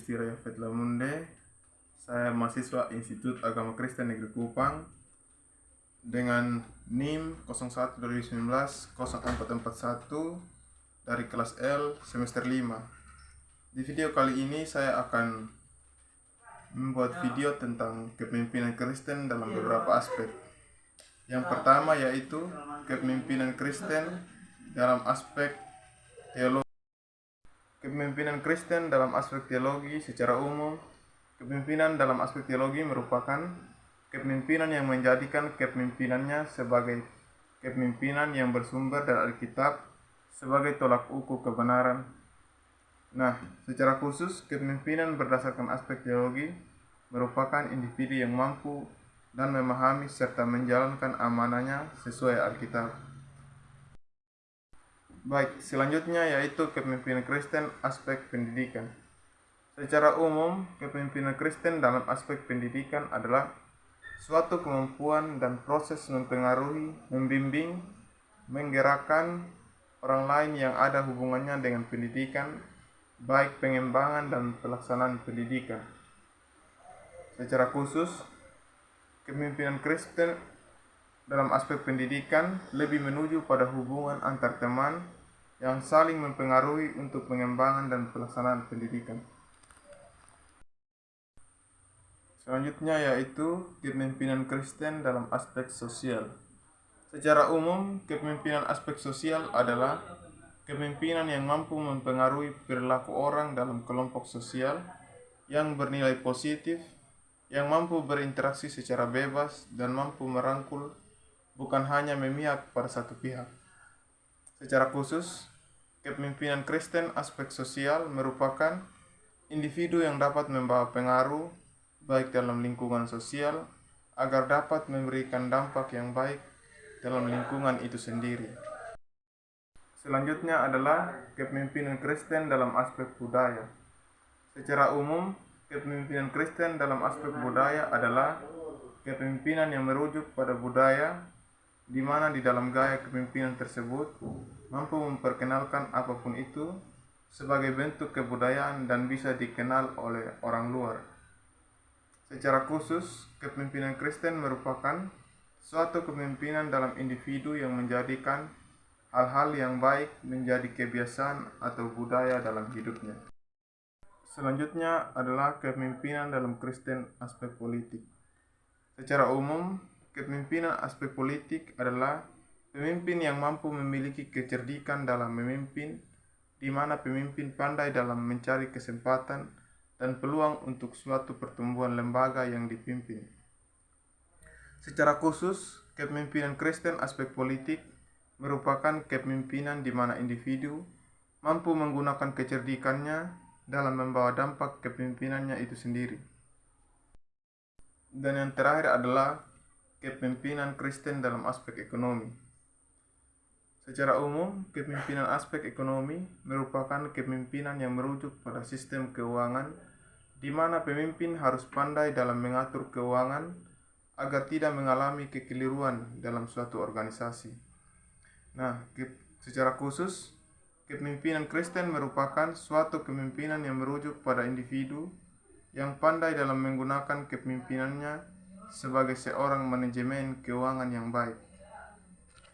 Gusti Raya Lamunde. Saya mahasiswa Institut Agama Kristen Negeri Kupang dengan NIM 01 2019 0441 dari kelas L semester 5. Di video kali ini saya akan membuat video tentang kepemimpinan Kristen dalam beberapa aspek. Yang pertama yaitu kepemimpinan Kristen dalam aspek teologi. Kepemimpinan Kristen dalam aspek teologi secara umum. Kepemimpinan dalam aspek teologi merupakan kepemimpinan yang menjadikan kepemimpinannya sebagai kepemimpinan yang bersumber dari Alkitab sebagai tolak ukur kebenaran. Nah, secara khusus kepemimpinan berdasarkan aspek teologi merupakan individu yang mampu dan memahami serta menjalankan amanahnya sesuai Alkitab. Baik, selanjutnya yaitu kepemimpinan Kristen aspek pendidikan. Secara umum, kepemimpinan Kristen dalam aspek pendidikan adalah suatu kemampuan dan proses mempengaruhi, membimbing, menggerakkan orang lain yang ada hubungannya dengan pendidikan, baik pengembangan dan pelaksanaan pendidikan. Secara khusus, kepemimpinan Kristen dalam aspek pendidikan lebih menuju pada hubungan antar teman yang saling mempengaruhi untuk pengembangan dan pelaksanaan pendidikan. Selanjutnya yaitu kepemimpinan Kristen dalam aspek sosial. Secara umum, kepemimpinan aspek sosial adalah kepemimpinan yang mampu mempengaruhi perilaku orang dalam kelompok sosial yang bernilai positif, yang mampu berinteraksi secara bebas dan mampu merangkul, bukan hanya memihak pada satu pihak. Secara khusus, kepemimpinan Kristen aspek sosial merupakan individu yang dapat membawa pengaruh baik dalam lingkungan sosial agar dapat memberikan dampak yang baik dalam lingkungan itu sendiri. Selanjutnya adalah kepemimpinan Kristen dalam aspek budaya. Secara umum, kepemimpinan Kristen dalam aspek budaya adalah kepemimpinan yang merujuk pada budaya, di mana di dalam gaya kepemimpinan tersebut mampu memperkenalkan apapun itu sebagai bentuk kebudayaan dan bisa dikenal oleh orang luar. Secara khusus, kepemimpinan Kristen merupakan suatu kepemimpinan dalam individu yang menjadikan hal-hal yang baik menjadi kebiasaan atau budaya dalam hidupnya. Selanjutnya adalah kepemimpinan dalam Kristen aspek politik. Secara umum, kepemimpinan aspek politik adalah pemimpin yang mampu memiliki kecerdikan dalam memimpin, di mana pemimpin pandai dalam mencari kesempatan dan peluang untuk suatu pertumbuhan lembaga yang dipimpin. Secara khusus, kepemimpinan Kristen aspek politik merupakan kepemimpinan di mana individu mampu menggunakan kecerdikannya dalam membawa dampak kepemimpinannya itu sendiri. Dan yang terakhir adalah kepemimpinan Kristen dalam aspek ekonomi. Secara umum, kepemimpinan aspek ekonomi merupakan kepemimpinan yang merujuk pada sistem keuangan, di mana pemimpin harus pandai dalam mengatur keuangan agar tidak mengalami kekeliruan dalam suatu organisasi. Nah, secara khusus, kepemimpinan Kristen merupakan suatu kepemimpinan yang merujuk pada individu yang pandai dalam menggunakan kepemimpinannya sebagai seorang manajemen keuangan yang baik.